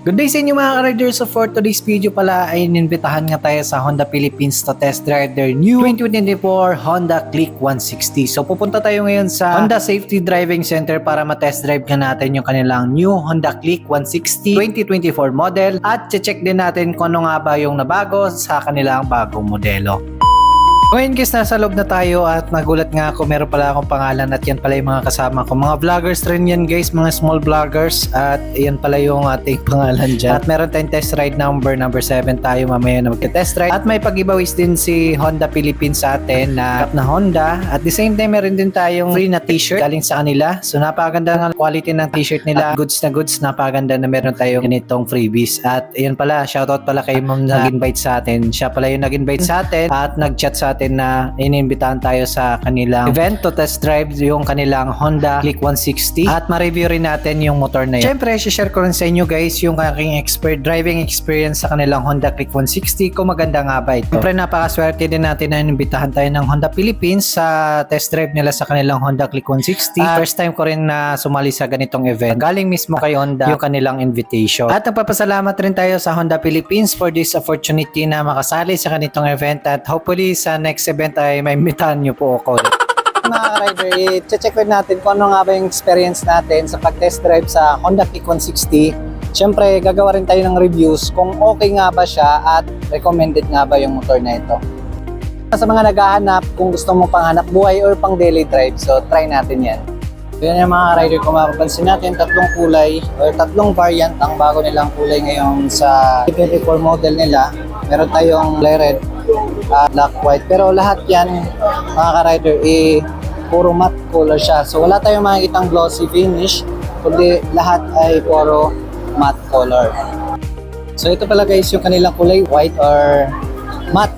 Good day sa inyo mga ka-riders. So for today's video pala ay ninbitahan nga tayo sa Honda Philippines to test drive their new 2024 Honda Click 160. So pupunta tayo ngayon sa Honda Safety Driving Center para ma-test drive nga natin yung kanilang new Honda Click 160 2024 model at check din natin kung ano nga ba yung nabago sa kanilang bagong modelo. Ngayon guys, nasa loob na tayo at nagulat nga ako, meron pala akong pangalan at yan pala yung mga kasama ko. Mga vloggers rin yan guys, mga small vloggers at yan pala yung ating pangalan dyan. At meron tayong test ride number 7 tayo mamaya na magka-test ride. At may pag-giveaways din si Honda Philippines sa atin na Honda. At the same time, meron din tayong free na t-shirt galing sa kanila. So napakaganda ng quality ng t-shirt nila. At goods na goods, napakaganda na meron tayong ganitong freebies. At yan pala, shoutout pala kay ma'am na nag-invite sa atin. Siya pala yung nag-invite sa atin at nag-chat sa atin na inimbitahan tayo sa kanilang event to test drive yung kanilang Honda Click 160 at ma-review rin natin yung motor na yun. Siyempre, share ko rin sa inyo guys yung aking driving experience sa kanilang Honda Click 160 kung maganda nga ba ito. Siyempre, napakaswerte din natin na inimbitahan tayo ng Honda Philippines sa test drive nila sa kanilang Honda Click 160. First time ko rin na sumali sa ganitong event. Galing mismo kay Honda yung kanilang invitation. At nagpapasalamat rin tayo sa Honda Philippines for this opportunity na makasali sa ganitong event at hopefully sa next event ay maimbitahan nyo po ako. Mga rider, i-check natin kung ano nga ba yung experience natin sa pag-test drive sa Honda Click 160. Siyempre, gagawa rin tayo ng reviews kung okay nga ba siya at recommended nga ba yung motor na ito. Sa mga naghahanap, kung gusto mong panghanap buhay or pang daily drive, so try natin yan. Yan yung mga rider, kung mapapansin natin, tatlong kulay or tatlong variant ang bago nilang kulay ngayon sa 2024 model nila. Meron tayong red, black, white. Pero lahat yan, mga ka-rider, puro matte color siya. So wala tayong makikitang glossy finish, kundi lahat ay puro matte color. So ito pala guys yung kanilang kulay, white or matte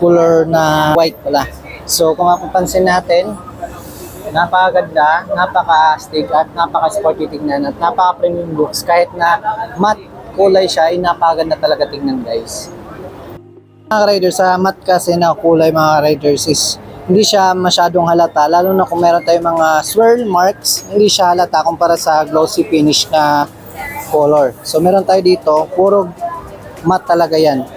color na white pala. So kung mapapansin natin, napakaganda, napaka-astig at napaka-sporty tignan at napaka-premium looks. Kahit na matte kulay siya, ay napakaganda talaga tignan guys. Mga riders, sa matte kasi na kulay mga riders is hindi siya masyadong halata, lalo na kung meron tayong mga swirl marks, hindi siya halata kumpara sa glossy finish na color. So meron tayo dito, puro matte talaga yan.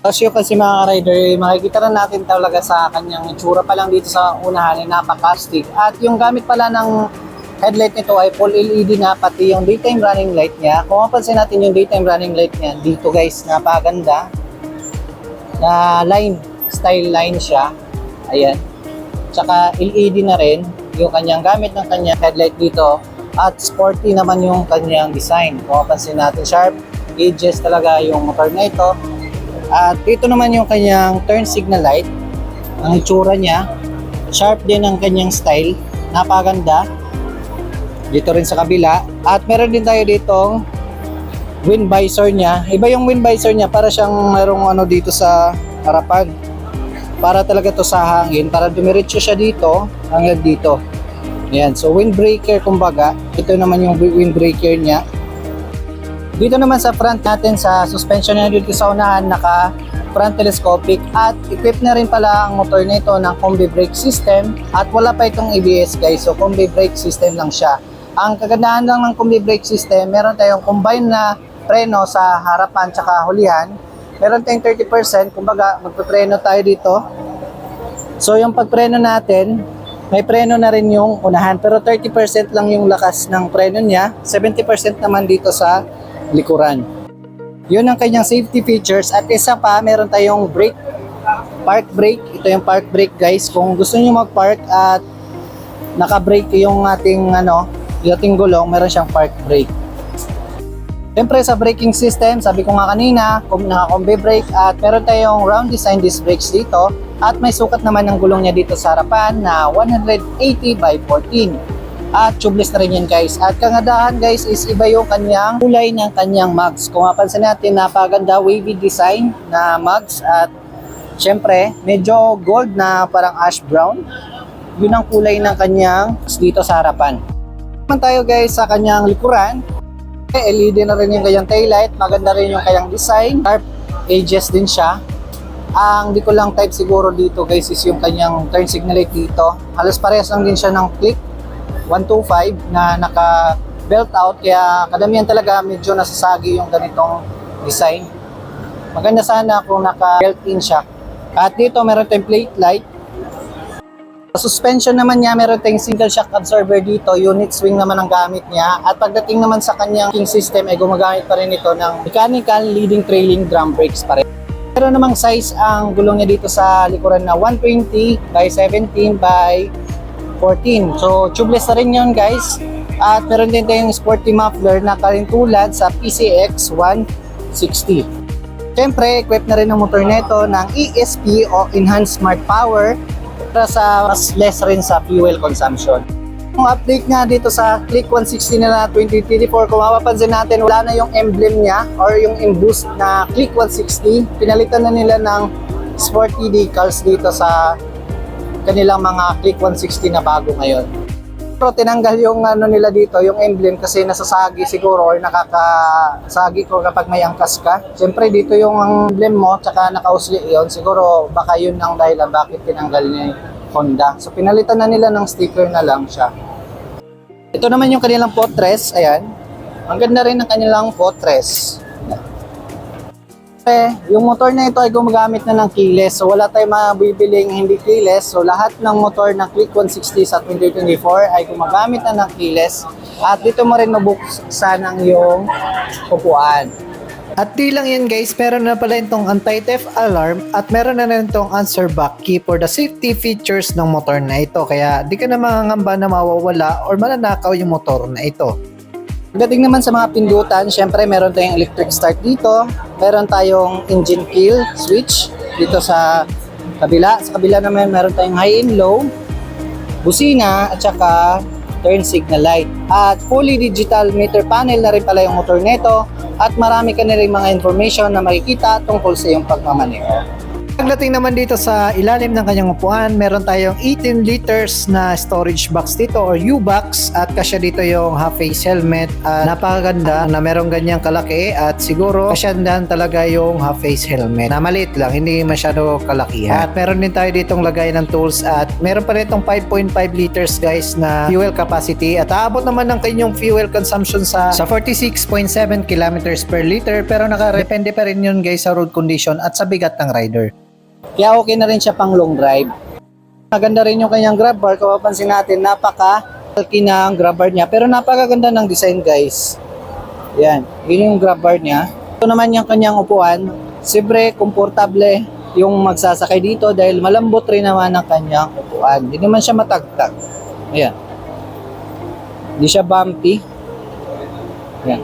As you can see mga rider, makikita rin natin talaga sa kanyang itsura pa lang dito sa unahan ay napaka-astig. At yung gamit pala ng headlight nito ay full LED na, pati yung daytime running light niya. Kung mapansin natin yung daytime running light niya dito guys, napakaganda na line, style line siya. Ayan. Tsaka LED na rin yung kanyang gamit ng kanyang headlight dito. At sporty naman yung kanyang design. Kung mapansin natin, sharp gauges talaga yung motor na ito. At dito naman yung kanyang turn signal light. Ang itsura niya, sharp din ang kanyang style. Napakaganda. Dito rin sa kabila. At meron din tayo ditong wind visor niya. Iba yung wind visor niya, para siyang mayroong ano dito sa harapan. Para talaga to sa hangin, para dumiretso siya dito hanggang dito. Ayan, so windbreaker kumbaga. Ito naman yung windbreaker niya. Dito naman sa front natin, sa suspension niya dito sa unahan, naka front telescopic at equipped na rin pala ang motor nito ng combi brake system at wala pa itong ABS guys, so combi brake system lang siya. Ang kagandahan lang ng combi brake system, meron tayong combine na preno sa harapan tsaka hulihan. Meron tayong 30%, kumbaga magpe-preno tayo dito. So yung pagpreno natin, may preno na rin yung unahan, pero 30% lang yung lakas ng preno niya, 70% naman dito sa likuran. Yun ang kanyang safety features. At isa pa, meron tayong brake, park brake. Ito yung park brake guys. Kung gusto niyo mag-park at naka-brake yung ating yung ating gulong, meron siyang park brake. Siyempre sa braking system, sabi ko nga kanina, naka-combi brake at meron tayong round design disc brakes dito at may sukat naman ng gulong niya dito sa harapan na 180/14. At tubeless na rin yan guys. At kagandahan guys is iba yung kanyang kulay ng kanyang mugs. Kung mapansin natin, napaganda wavy design na mugs at syempre medyo gold na parang ash brown. Yun ang kulay ng kanyang dito sa harapan. Naman tayo guys sa kanyang likuran. LED na rin yung kanyang taillight. Maganda rin yung kanyang design. Sharp edges din siya. Ang di ko lang type siguro dito guys is yung kanyang turn signal light dito. Halos parehas lang din siya ng Click 125 na naka belt out, kaya kadamihan talaga medyo nasasagi yung ganitong design. Maganda sana kung naka built-in siya. At dito meron tayong plate light. Sa suspension naman niya, meron tayong single shock absorber dito, unit swing naman ang gamit niya. At pagdating naman sa kanyang king system ay gumagamit pa rin ito ng mechanical leading trailing drum brakes pa rin. Meron namang size ang gulong niya dito sa likuran na 120 by 17 by 14. So tubeless na rin yun guys. At meron din tayong sporty muffler na kalintulad sa PCX 160. Siyempre, equipped na rin ang motor nito ng ESP o Enhanced Smart Power para sa mas less rin sa fuel consumption. Yung update nga dito sa Click 160 nila 2024, kung mapapansin natin, wala na yung emblem niya or yung embossed na Click 160. Pinalitan na nila ng sporty decals dito sa kanilang mga Click 160 na bago ngayon. Pero tinanggal yung ano nila dito, yung emblem, kasi nasasagi siguro or nakakasagi ko kapag may angkas ka. Siyempre dito yung emblem mo, tsaka nakausli yun, siguro baka yun ang dahilan bakit tinanggal niya Honda. So pinalitan na nila ng sticker na lang siya. Ito naman yung kanilang footrest. Ayan. Ang ganda rin ng kanilang footrest. Yung motor na ito ay gumagamit na ng keyless. So wala tayong mabibiling hindi keyless. So lahat ng motor ng Click 160 sa 2024 ay gumagamit na ng keyless. At dito mo rin mabuksan ang iyong upuan. At di lang yan guys, meron na pala itong anti-theft alarm at meron na rin itong answer back key for the safety features ng motor na ito. Kaya di ka na mangangamba na mawawala or mananakaw yung motor na ito. Pagdating naman sa mga pindutan, syempre meron tayong electric start dito. Meron tayong engine kill switch dito sa kabila. Sa kabila naman meron tayong high and low, busina at saka turn signal light. At fully digital meter panel na rin pala yung motor nito. At marami ka na rin mga information na makikita tungkol sa iyong pagmamaneho. Pagdating naman dito sa ilalim ng kanyang upuan, meron tayong 18 liters na storage box dito or U-box at kasya dito yung half-face helmet. Napakaganda na merong ganyang kalaki at siguro kasyandahan talaga yung half-face helmet na maliit lang, hindi masyado kalakihan. At meron din tayo ditong lagay ng tools at meron pa rin itong 5.5 liters guys na fuel capacity at aabot naman ng kanyang fuel consumption sa 46.7 kilometers per liter, pero nakadepende pa rin yun guys sa road condition at sa bigat ng rider. Kaya okay na rin siya pang long drive. Maganda rin yung kanyang grab bar. Kung mapansin natin, napaka-bulky na ang grab bar niya. Pero napakaganda ng design guys. Yan. Yun yung grab bar niya. Ito naman yung kanyang upuan. Siyempre, komportable yung magsasakay dito dahil malambot rin naman ang kanyang upuan. Hindi naman siya matagtag. Ayan. Hindi siya bumpy. Ayan.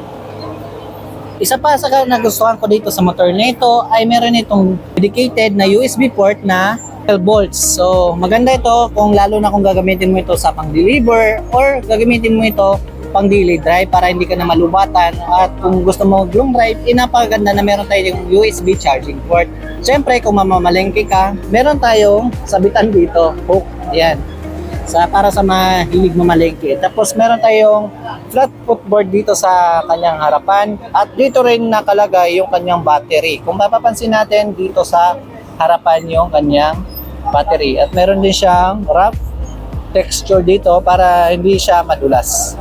Isa pa sa nagustuhan ko dito sa motor nito ay meron itong dedicated na USB port na 12 volts. So maganda ito kung lalo na kung gagamitin mo ito sa pang-deliver or gagamitin mo ito pang daily drive para hindi ka na malubatan. At kung gusto mo long drive, napakaganda na meron tayong USB charging port. Siyempre kung mamamalengke ka, meron tayong sabitan dito, hook. Ayan. Para sa mahilig mamalengke. Tapos meron tayong flat footboard dito sa kanyang harapan at dito rin nakalagay yung kanyang battery. Kung mapapansin natin dito sa harapan yung kanyang battery at meron din siyang rough texture dito para hindi siya madulas.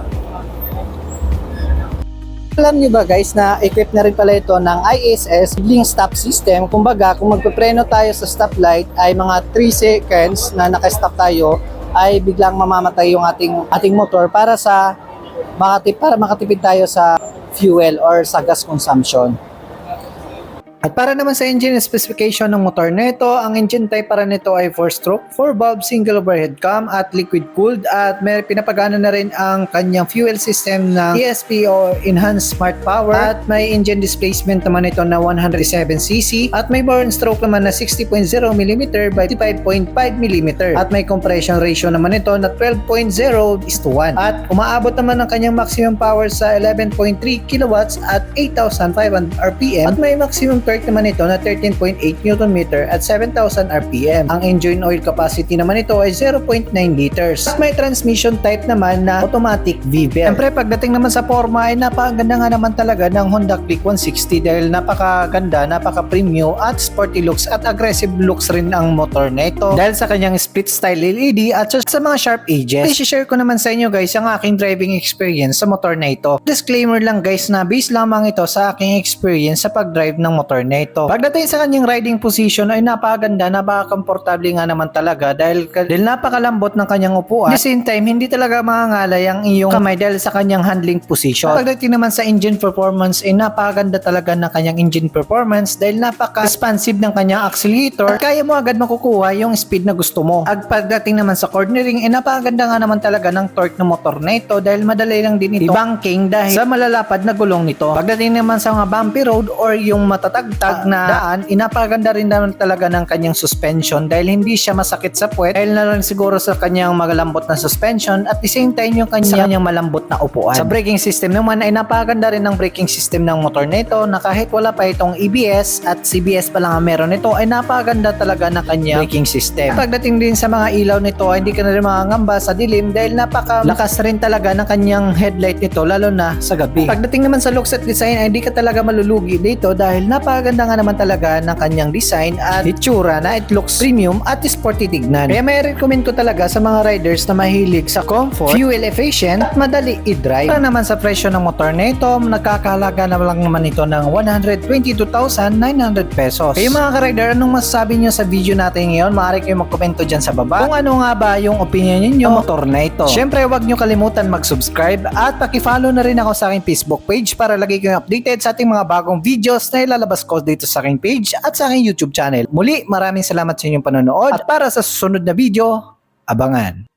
Alam niyo ba guys na equip na rin pala ito ng ISS Blink Stop System. Kumbaga kung magpepreno tayo sa stoplight ay mga 3 seconds na naka-stop tayo ay biglang mamamatay yung ating motor para makatipid tayo sa fuel or sa gas consumption. At para naman sa engine specification ng motor nito, ang engine type para nito ay 4-stroke, 4-valve single overhead cam at liquid cooled at may pinapagana na rin ang kanyang fuel system ng ESP o Enhanced Smart Power at may engine displacement naman ito na 107cc at may bore and stroke naman na 60.0mm by 55.5mm at may compression ratio naman ito na 12.0:1 at umaabot naman ang kanyang maximum power sa 11.3 kW at 8,500 RPM at may maximum torque naman ito na 13.8 Nm at 7,000 RPM. Ang engine oil capacity naman ito ay 0.9 liters. At may transmission type naman na automatic V-belt. Siyempre pagdating naman sa forma ay napakaganda nga naman talaga ng Honda Click 160 dahil napakaganda, napaka-premium at sporty looks at aggressive looks rin ang motor na ito dahil sa kanyang split style LED at sa mga sharp edges. I-share ko naman sa inyo guys ang aking driving experience sa motor na ito. Disclaimer lang guys na base lamang ito sa aking experience sa pag-drive ng motor na ito. Pagdating sa kanyang riding position ay napakaganda, napaka-komportable nga naman talaga dahil napakalambot ng kanyang upuan. At the same time, hindi talaga mangangalay ang iyong kamay dahil sa kanyang handling position. Pagdating naman sa engine performance ay napakaganda talaga ng kanyang engine performance dahil napaka-responsive ng kanyang accelerator at kaya mo agad makukuha yung speed na gusto mo. At pagdating naman sa cornering ay napakaganda nga naman talaga ng torque ng motor na ito dahil madali lang din ito banking dahil sa malalapad na gulong nito. Pagdating naman sa mga bumpy road or yung matatagtag na daan, inapaganda rin naman talaga ng kanyang suspension dahil hindi siya masakit sa puwet dahil na lang siguro sa kanyang malambot na suspension at the same time yung kanyang malambot na upuan. Sa braking system naman ay napaganda rin ng braking system ng motor na ito na kahit wala pa itong ABS at CBS pa lang ang meron nito ay napaganda talaga ng kanyang braking system. Pagdating din sa mga ilaw nito ay hindi ka na rin makangamba sa dilim dahil napakalakas rin talaga ng kanyang headlight nito lalo na sa gabi. Pagdating naman sa looks at design ay hindi ka talaga malulugi dito dahil napakaganda nga naman talaga ng kanyang design at itsura na it looks premium at sporty tignan. Kaya may recommend ko talaga sa mga riders na mahilig sa comfort, fuel efficient at madali i-drive. Para naman sa presyo ng motor na ito, nagkakahalaga na lang naman ito ng 122,900 pesos. Kaya mga ka-rider, anong masasabi nyo sa video natin ngayon? Maaari kayo magkomento dyan sa baba kung ano nga ba yung opinion niyo sa motor na ito. Syempre, huwag nyo kalimutan mag-subscribe at paki-follow na rin ako sa aking Facebook page para lagi kayong updated sa ating mga bagong videos na ilalabas ko dito sa aking page at sa aking YouTube channel. Muli, maraming salamat sa inyong panonood at para sa susunod na video, abangan.